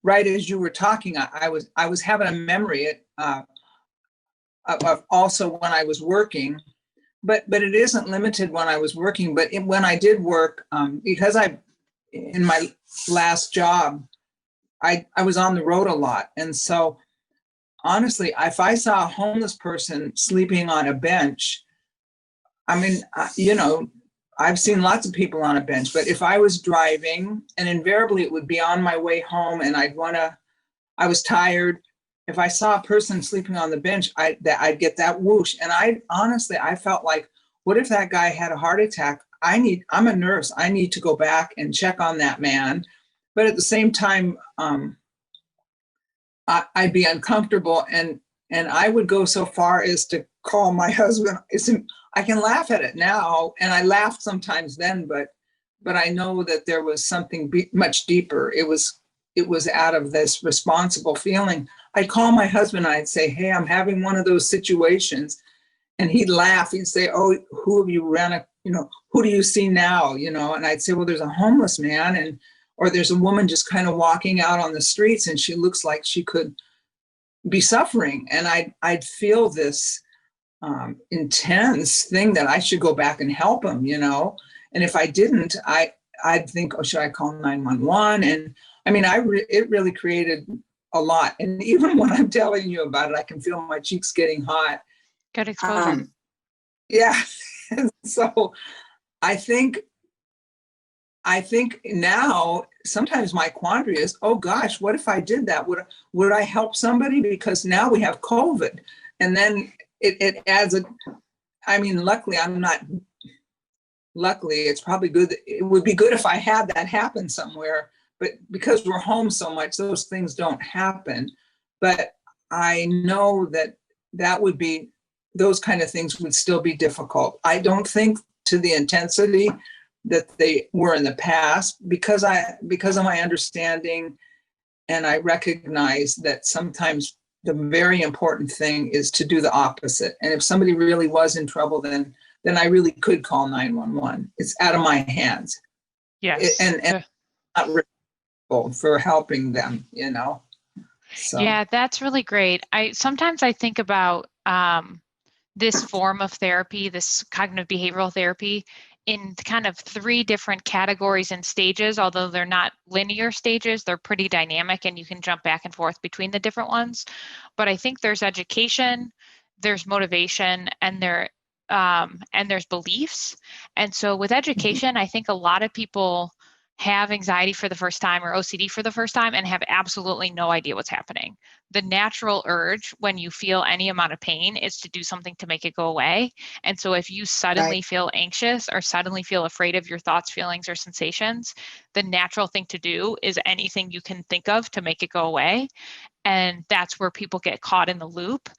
right as you were talking, I was having a memory of also when I was working, but it isn't limited when I was working. But when I did work, because in my last job, I was on the road a lot, and so honestly, if I saw a homeless person sleeping on a bench, I mean, I've seen lots of people on a bench, but if I was driving, and invariably it would be on my way home, and I was tired. If I saw a person sleeping on the bench, I'd get that whoosh. And I felt like, what if that guy had a heart attack? I'm a nurse. I need to go back and check on that man. But at the same time, I'd be uncomfortable, and I would go so far as to call my husband. I can laugh at it now, and I laughed sometimes then, but I know that there was something much deeper. It was out of this responsible feeling. I'd call my husband, I'd say, hey, I'm having one of those situations. And he'd laugh. He'd say, oh, who have you who do you see now? And I'd say, well, there's a homeless man, or there's a woman just kind of walking out on the streets, and she looks like she could be suffering. And I'd feel this intense thing that I should go back and help him, And if I didn't, I'd think, oh, should I call 911? And I mean, it really created a lot. And even when I'm telling you about it, I can feel my cheeks getting hot. Good exposure. Yeah. So I think now sometimes my quandary is, oh gosh, what if I did that? Would I help somebody? Because now we have COVID, and then it adds luckily it's probably good. It would be good if I had that happen somewhere, but because we're home so much, those things don't happen. But I know that would be, those kind of things would still be difficult. I don't think to the intensity that they were in the past, because of my understanding, and I recognize that sometimes the very important thing is to do the opposite. And if somebody really was in trouble, then I really could call 911. It's out of my hands. Yes. And not responsible for helping them, So. Yeah, that's really great. Sometimes I think about this form of therapy, this cognitive behavioral therapy, in kind of 3 different categories and stages. Although they're not linear stages, they're pretty dynamic, and you can jump back and forth between the different ones. But I think there's education, there's motivation, and there's beliefs. And so with education, I think a lot of people have anxiety for the first time or OCD for the first time and have absolutely no idea what's happening. The natural urge when you feel any amount of pain is to do something to make it go away. And so if you suddenly feel anxious or suddenly feel afraid of your thoughts, feelings, or sensations, the natural thing to do is anything you can think of to make it go away. And that's where people get caught in the loop,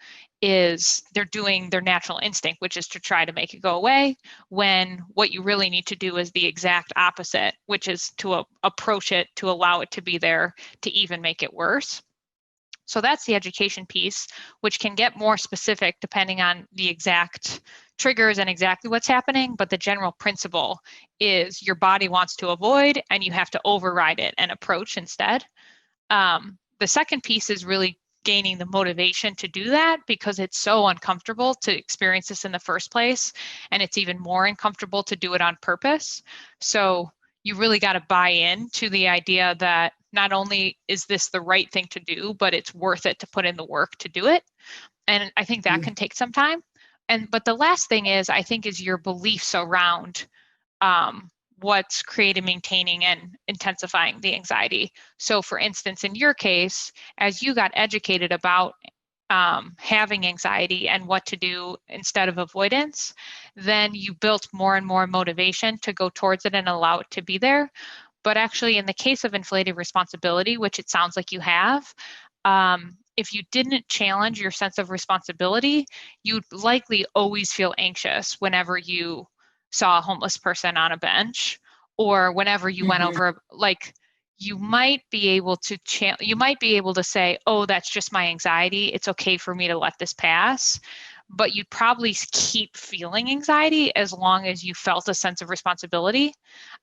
is they're doing their natural instinct, which is to try to make it go away, when what you really need to do is the exact opposite, which is to approach it, to allow it to be there, to even make it worse. So that's the education piece, which can get more specific depending on the exact triggers and exactly what's happening. But the general principle is your body wants to avoid, and you have to override it and approach instead. The second piece is really gaining the motivation to do that, because it's so uncomfortable to experience this in the first place, and it's even more uncomfortable to do it on purpose. So you really got to buy in to the idea that not only is this the right thing to do, but it's worth it to put in the work to do it. And I think that can take some time. But the last thing is, I think, is your beliefs around what's creating, maintaining, and intensifying the anxiety. So for instance, in your case, as you got educated about having anxiety and what to do instead of avoidance, then you built more and more motivation to go towards it and allow it to be there. But actually, in the case of inflated responsibility, which it sounds like you have, if you didn't challenge your sense of responsibility, you'd likely always feel anxious whenever you saw a homeless person on a bench, or whenever you went over, like, you might be able to say, oh, that's just my anxiety, it's okay for me to let this pass. but you'd probably keep feeling anxiety as long as you felt a sense of responsibility.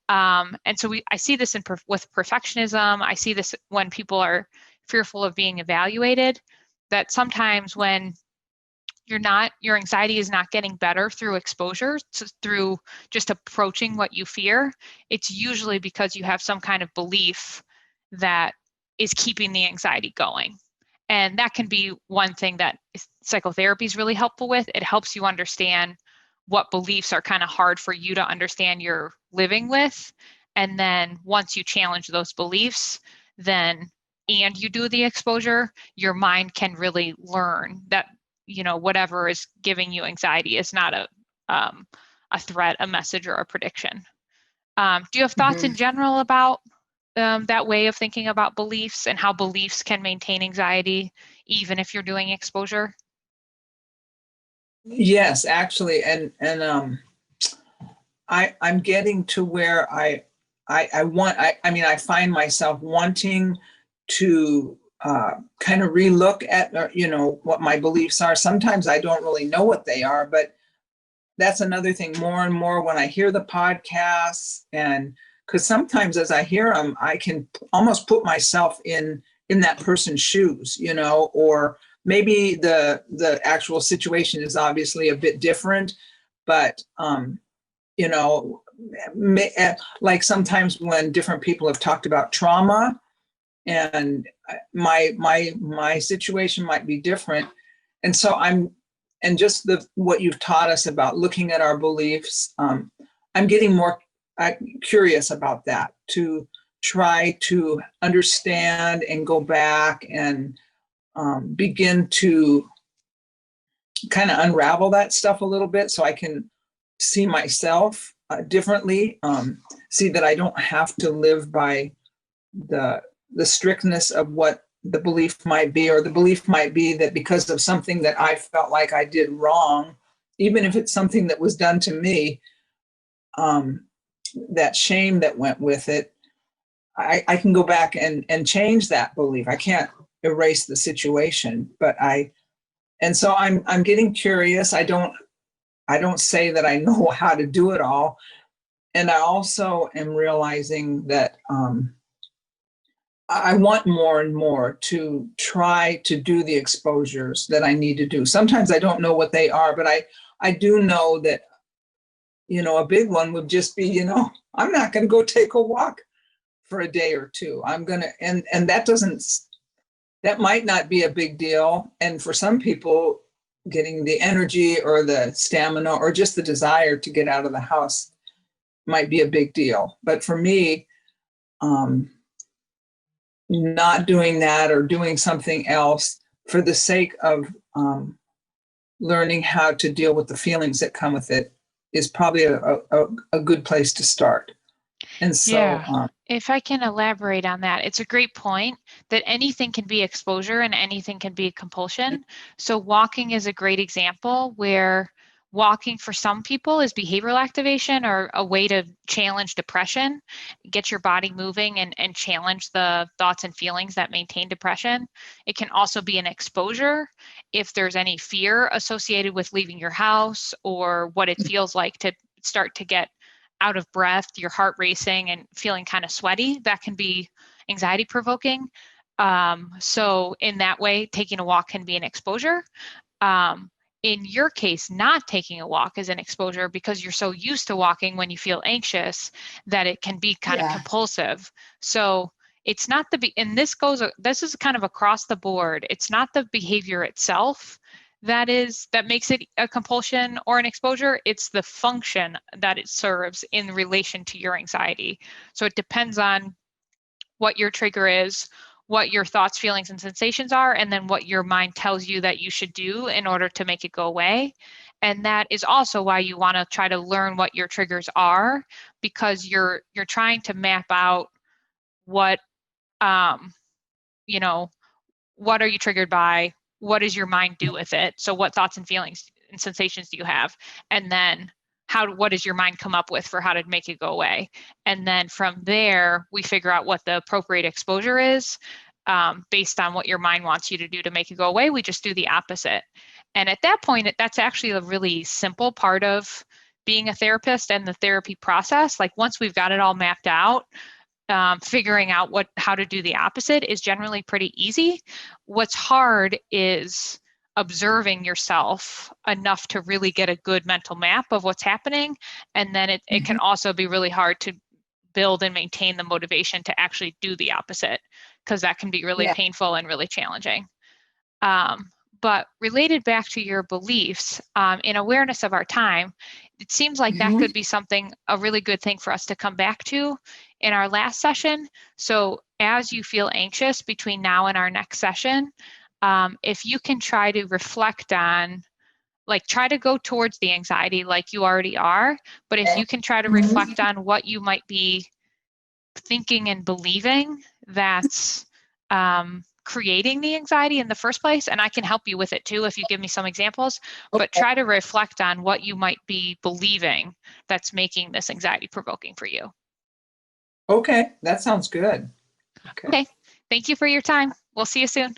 And so I see this with perfectionism. I see this when people are fearful of being evaluated, that sometimes when your anxiety is not getting better through exposure, through just approaching what you fear, it's usually because you have some kind of belief that is keeping the anxiety going. And that can be one thing that psychotherapy is really helpful with. It helps you understand what beliefs are kind of hard for you to understand you're living with. And then once you challenge those beliefs, and you do the exposure, your mind can really learn that, whatever is giving you anxiety is not a threat, a message, or a prediction. Do you have thoughts in general about that way of thinking about beliefs and how beliefs can maintain anxiety, even if you're doing exposure? Yes, actually, and I'm getting to where I mean, I find myself wanting to kind of relook at what my beliefs are. Sometimes I don't really know what they are, but that's another thing. More and more when I hear the podcasts, and because sometimes as I hear them, I can almost put myself in that person's shoes, or maybe the actual situation is obviously a bit different, but you know, like sometimes when different people have talked about trauma, and my situation might be different, and so and just what you've taught us about looking at our beliefs, I'm getting more curious about that, to try to understand and go back and begin to kind of unravel that stuff a little bit, so I can see myself differently, see that I don't have to live by the strictness of what the belief might be, or the belief might be that because of something that I felt like I did wrong, even if it's something that was done to me, that shame that went with it, I can go back and change that belief. I can't erase the situation, and so I'm getting curious. I don't say that I know how to do it all. And I also am realizing that I want more and more to try to do the exposures that I need to do. Sometimes I don't know what they are, but I do know that, a big one would just be, I'm not going to go take a walk for a day or two. I'm going to, and that might not be a big deal. And for some people, getting the energy or the stamina or just the desire to get out of the house might be a big deal. But for me, not doing that or doing something else for the sake of learning how to deal with the feelings that come with it is probably a good place to start. And so, Yeah. If I can elaborate on that, it's a great point that anything can be exposure and anything can be compulsion. So walking is a great example where walking for some people is behavioral activation or a way to challenge depression, get your body moving and challenge the thoughts and feelings that maintain depression. It can also be an exposure if there's any fear associated with leaving your house or what it feels like to start to get out of breath, your heart racing and feeling kind of sweaty. That can be anxiety provoking. So in that way, taking a walk can be an exposure. In your case, not taking a walk is an exposure because you're so used to walking when you feel anxious that it can be kind of compulsive. So it's not and this is kind of across the board. It's not the behavior itself that makes it a compulsion or an exposure. It's the function that it serves in relation to your anxiety. So it depends on what your trigger is, what your thoughts, feelings, and sensations are, and then what your mind tells you that you should do in order to make it go away. And that is also why you want to try to learn what your triggers are, because you're trying to map out what what are you triggered by? What does your mind do with it? So what thoughts and feelings and sensations do you have? And then what does your mind come up with for how to make it go away? And then from there, we figure out what the appropriate exposure is. based on what your mind wants you to do to make it go away. We just do the opposite. And at that point, that's actually a really simple part of being a therapist and the therapy process. Like once we've got it all mapped out, figuring out how to do the opposite is generally pretty easy. What's hard is observing yourself enough to really get a good mental map of what's happening. And then it can also be really hard to build and maintain the motivation to actually do the opposite, because that can be really painful and really challenging. But related back to your beliefs, in awareness of our time, it seems like that could be a really good thing for us to come back to in our last session. So as you feel anxious between now and our next session, if you can try to reflect on, like try to go towards the anxiety like you already are, but if you can try to reflect on what you might be thinking and believing that's creating the anxiety in the first place, and I can help you with it too if you give me some examples, but try to reflect on what you might be believing that's making this anxiety provoking for you. Okay, that sounds good. Okay, thank you for your time. We'll see you soon.